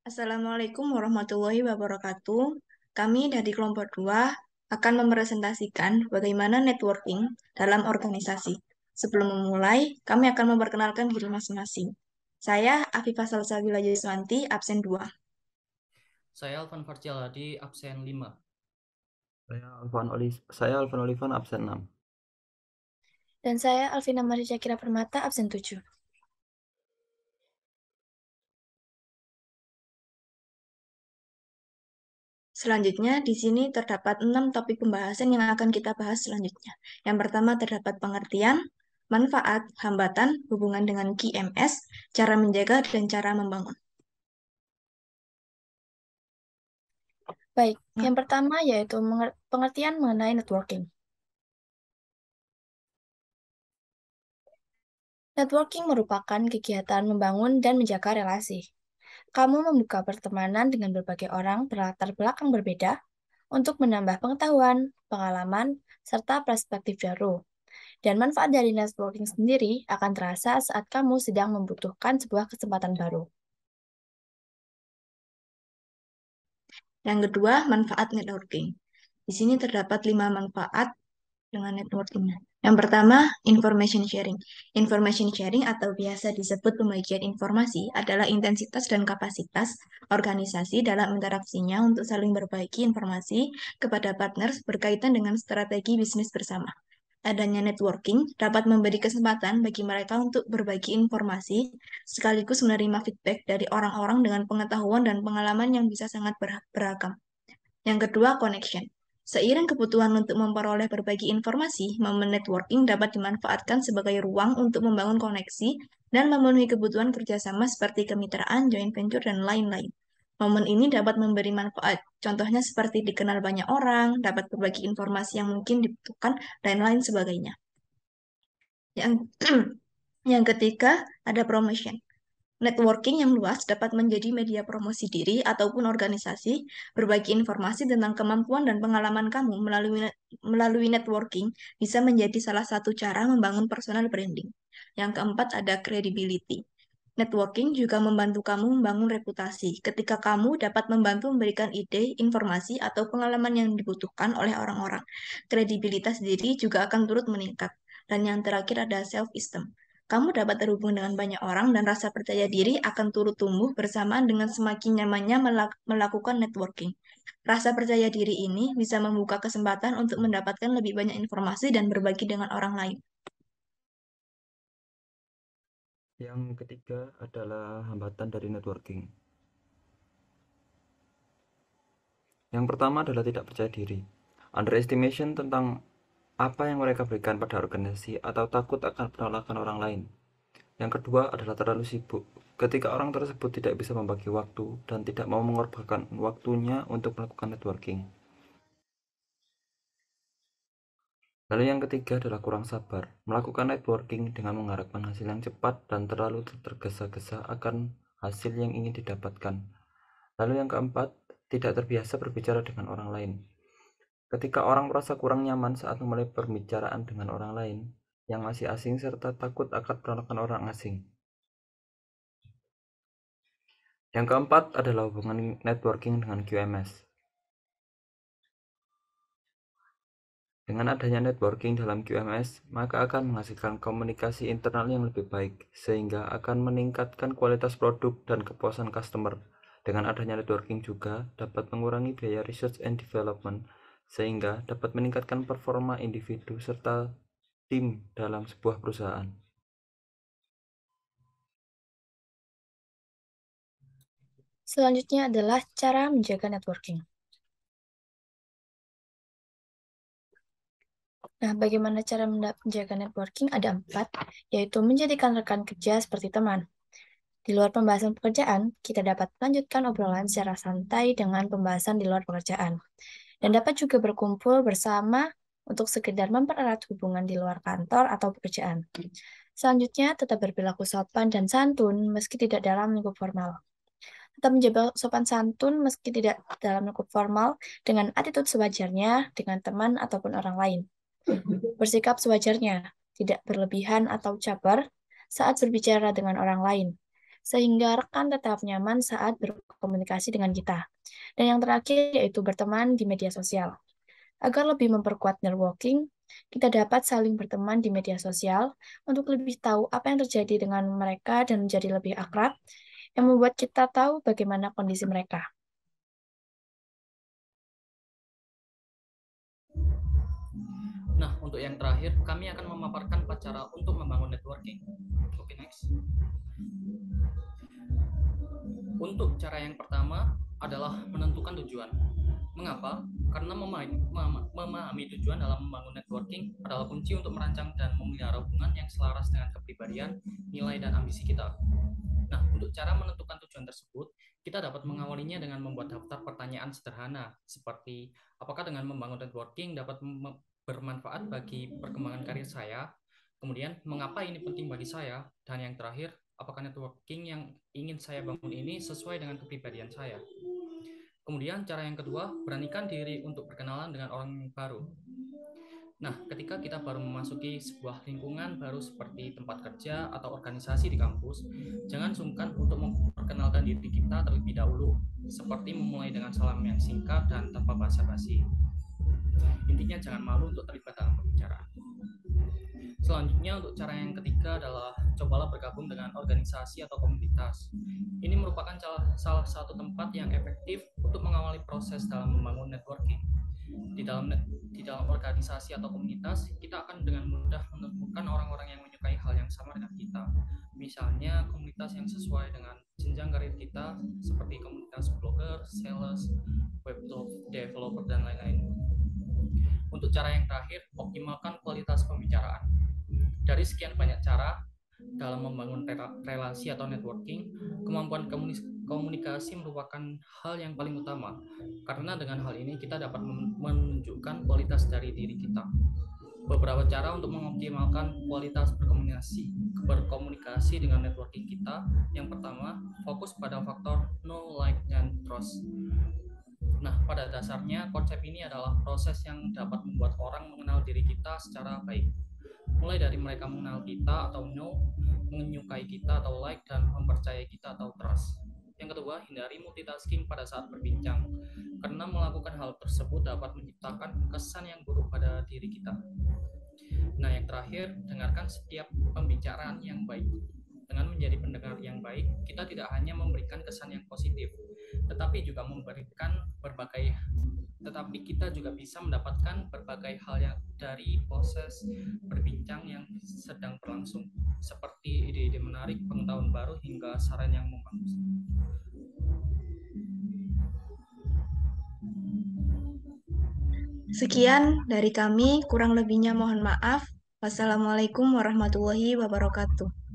Assalamualaikum warahmatullahi wabarakatuh. Kami dari kelompok 2 akan mempresentasikan bagaimana networking dalam organisasi. Sebelum memulai, kami akan memperkenalkan diri masing-masing. Saya Afifah Salsabila Yuswanti, absen 2. Saya Alvan Farcialadi, absen 5. Saya Alvan Olivan, absen 6. Dan saya Alvina Maria Kira Permata, absen 7. Selanjutnya, di sini terdapat 6 topik pembahasan yang akan kita bahas selanjutnya. Yang pertama terdapat pengertian, manfaat, hambatan, hubungan dengan QMS, cara menjaga, dan cara membangun. Baik, yang pertama yaitu pengertian mengenai networking. Networking merupakan kegiatan membangun dan menjaga relasi. Kamu membuka pertemanan dengan berbagai orang berlatar belakang berbeda untuk menambah pengetahuan, pengalaman, serta perspektif baru. Dan manfaat dari networking sendiri akan terasa saat kamu sedang membutuhkan sebuah kesempatan baru. Yang kedua, manfaat networking. Di sini terdapat 5 manfaat dengan networking. Yang pertama, information sharing. Information sharing atau biasa disebut pembagian informasi adalah intensitas dan kapasitas organisasi dalam interaksinya untuk saling berbagi informasi kepada partners berkaitan dengan strategi bisnis bersama. Adanya networking dapat memberi kesempatan bagi mereka untuk berbagi informasi sekaligus menerima feedback dari orang-orang dengan pengetahuan dan pengalaman yang bisa sangat beragam. Yang kedua, connection. Seiring kebutuhan untuk memperoleh berbagi informasi, momen networking dapat dimanfaatkan sebagai ruang untuk membangun koneksi dan memenuhi kebutuhan kerjasama seperti kemitraan, joint venture, dan lain-lain. Momen ini dapat memberi manfaat, contohnya seperti dikenal banyak orang, dapat berbagi informasi yang mungkin dibutuhkan, dan lain sebagainya. Yang, yang ketiga, ada promotion. Networking yang luas dapat menjadi media promosi diri ataupun organisasi, berbagi informasi tentang kemampuan dan pengalaman kamu melalui networking bisa menjadi salah satu cara membangun personal branding. Yang keempat ada credibility. Networking juga membantu kamu membangun reputasi ketika kamu dapat membantu memberikan ide, informasi, atau pengalaman yang dibutuhkan oleh orang-orang. Kredibilitas diri juga akan turut meningkat. Dan yang terakhir ada self-esteem. Kamu dapat terhubung dengan banyak orang dan rasa percaya diri akan turut tumbuh bersamaan dengan semakin nyamannya melakukan networking. Rasa percaya diri ini bisa membuka kesempatan untuk mendapatkan lebih banyak informasi dan berbagi dengan orang lain. Yang ketiga adalah hambatan dari networking. Yang pertama adalah tidak percaya diri. Underestimation tentang apa yang mereka berikan pada organisasi atau takut akan penolakan orang lain. Yang kedua adalah terlalu sibuk. Ketika orang tersebut tidak bisa membagi waktu dan tidak mau mengorbankan waktunya untuk melakukan networking. Lalu yang ketiga adalah kurang sabar. Melakukan networking dengan mengharapkan hasil yang cepat dan terlalu tergesa-gesa akan hasil yang ingin didapatkan. Lalu yang keempat, tidak terbiasa berbicara dengan orang lain. Ketika orang merasa kurang nyaman saat memulai pembicaraan dengan orang lain yang masih asing serta takut akan penolakan orang asing. Yang keempat adalah hubungan networking dengan QMS. Dengan adanya networking dalam QMS, maka akan menghasilkan komunikasi internal yang lebih baik, sehingga akan meningkatkan kualitas produk dan kepuasan customer. Dengan adanya networking juga dapat mengurangi biaya research and development, sehingga dapat meningkatkan performa individu serta tim dalam sebuah perusahaan. Selanjutnya adalah cara menjaga networking. Nah, bagaimana cara menjaga networking? Ada 4, yaitu menjadikan rekan kerja seperti teman. Di luar pembahasan pekerjaan, kita dapat melanjutkan obrolan secara santai dengan pembahasan di luar pekerjaan. Dan dapat juga berkumpul bersama untuk sekedar mempererat hubungan di luar kantor atau pekerjaan. Selanjutnya, tetap berperilaku sopan dan santun meski tidak dalam lingkup formal. Tetap menjaga sopan santun meski tidak dalam lingkup formal dengan attitude sewajarnya dengan teman ataupun orang lain. Bersikap sewajarnya, tidak berlebihan atau cabar saat berbicara dengan orang lain. sehingga rekan tetap nyaman saat berkomunikasi dengan kita. Dan yang terakhir yaitu berteman di media sosial. Agar lebih memperkuat networking, kita dapat saling berteman di media sosial untuk lebih tahu apa yang terjadi dengan mereka dan menjadi lebih akrab, yang membuat kita tahu bagaimana kondisi mereka. Nah, untuk yang terakhir, kami akan memaparkan 4 cara untuk membangun networking. Oke, next. Untuk cara yang pertama adalah menentukan tujuan. Mengapa? Karena memahami tujuan dalam membangun networking adalah kunci untuk merancang dan memelihara hubungan yang selaras dengan kepribadian, nilai, dan ambisi kita. Nah, untuk cara menentukan tujuan tersebut, kita dapat mengawalinya dengan membuat daftar pertanyaan sederhana, seperti apakah dengan membangun networking dapat bermanfaat bagi perkembangan karir saya, kemudian mengapa ini penting bagi saya, dan yang terakhir, apakah networking yang ingin saya bangun ini sesuai dengan kepribadian saya. Kemudian cara yang kedua, beranikan diri untuk berkenalan dengan orang baru. Nah, ketika kita baru memasuki sebuah lingkungan baru seperti tempat kerja atau organisasi di kampus, jangan sungkan untuk memperkenalkan diri kita terlebih dahulu, seperti memulai dengan salam yang singkat dan tanpa basa-basi. Intinya jangan malu untuk terlibat dalam pembicaraan. Selanjutnya, untuk cara yang ketiga adalah cobalah bergabung dengan organisasi atau komunitas. Ini merupakan salah satu tempat yang efektif untuk mengawali proses dalam membangun networking. Di dalam organisasi atau komunitas, kita akan dengan mudah menemukan orang-orang yang menyukai hal yang sama dengan kita. Misalnya, komunitas yang sesuai dengan jenjang karir kita, seperti komunitas blogger, sales, web developer, dan lain-lain. Untuk cara yang terakhir, optimalkan kualitas pembicaraan. Dari sekian banyak cara dalam membangun relasi atau networking, kemampuan komunikasi merupakan hal yang paling utama, karena dengan hal ini kita dapat menunjukkan kualitas dari diri kita. Beberapa cara untuk mengoptimalkan kualitas berkomunikasi dengan networking kita. Yang pertama, fokus pada faktor know, like, dan trust. Nah, pada dasarnya konsep ini adalah proses yang dapat membuat orang mengenal diri kita secara baik. Mulai dari mereka mengenal kita atau know, menyukai kita atau like, dan mempercayai kita atau trust. Yang kedua, hindari multitasking pada saat berbincang, karena melakukan hal tersebut dapat menciptakan kesan yang buruk pada diri kita. Nah, yang terakhir, dengarkan setiap pembicaraan yang baik. Dengan menjadi pendengar yang baik, kita tidak hanya memberikan kesan yang positif, tetapi kita juga bisa mendapatkan berbagai hal yang dari proses berbincang yang sedang berlangsung, seperti ide-ide menarik, pengetahuan baru, hingga saran yang membangun. Sekian dari kami, kurang lebihnya mohon maaf. Wassalamualaikum warahmatullahi wabarakatuh.